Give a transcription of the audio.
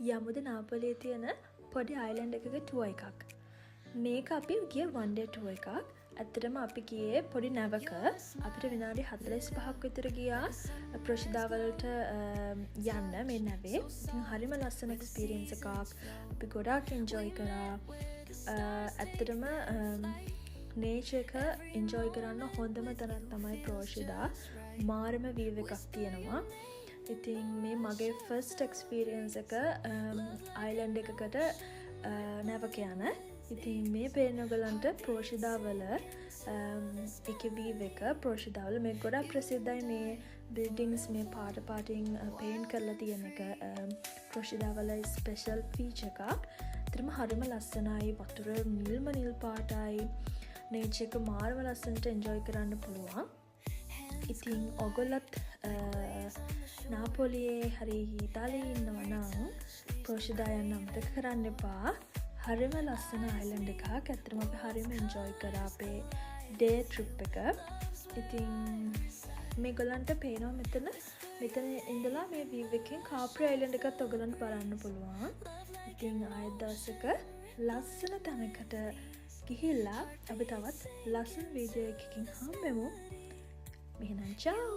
යමුද නාපොලියේ තියෙන පොඩි අයිලන්ඩ් එකක ටුවර් එකක්. මේක අපි ගිය one day tour එකක්. ඇත්තටම අපි ගියේ පොඩි නැවක. අපිට විනාඩි 45ක් විතර ගියා ප්‍රොෂිදාවලට යන්න මේ නැවේ. ඉතින් හරිම ලස්සන එක්ස්පීරියන්ස් එකක්. අපි ගොඩාක් එන්ජොයි කරා. ඇත්තටම නේචර් එක එන්ජොයි කරන්න හොඳම තැනක් තමයි ප්‍රෝෂිදා. මාරම වීව් එකක් තියෙනවා. ඉතින් මේ මගේ ෆස්ට් එක්ස්පීරියන්ස් එක අයිලන්ඩ් එකකට නැවක යන. ඉතින් මේ පේන ඔයගලන්ට ප්‍රෝෂිදාවල එක වීව් එක ප්‍රෝෂිදාවල මේ ගොඩක් ප්‍රසිද්ධයි මේ බිල්ඩින්ග්ස් මේ පාට පාටින් පේන්ට් කරලා තියෙන එක ප්‍රෝෂිදාවල ස්පෙෂල් ෆීචර් එකක්. ඒතරම හරිම ලස්සනයි. වතුර නිල් පාටයි. නේචර් එක මාරම ලස්සනට එන්ජොයි කරන්න පුළුවන්. ඉතින් ඔයගොල්ලත් නාපොලියේ හරි ඉතාලියේ ඉන්නවා නම් ප්‍රෝෂිදා යන්න අමතක කරන්න එපා. හරිම ලස්සන අයිලන්ඩ් එකක්. ඇත්තටම අපි හරිම එන්ජොයි කරා අපේ ඩේ ට්‍රිප් එක. ඉතින් මේගොල්ලන්ට පේනවා මෙතන ඉඳලා මේ වීව් එකෙන් කාප්‍රි අයිලන්ඩ් එකත් ඔයගලන්ට බලන්න පුළුවන්. ඉතින් ආයෙත් දවසක ලස්සන තැනකට ගිහිල්ලා අපි තවත් ලස්සන වීඩියෝ එකකින් හම්බෙමු. මෙහෙනම් චාව්.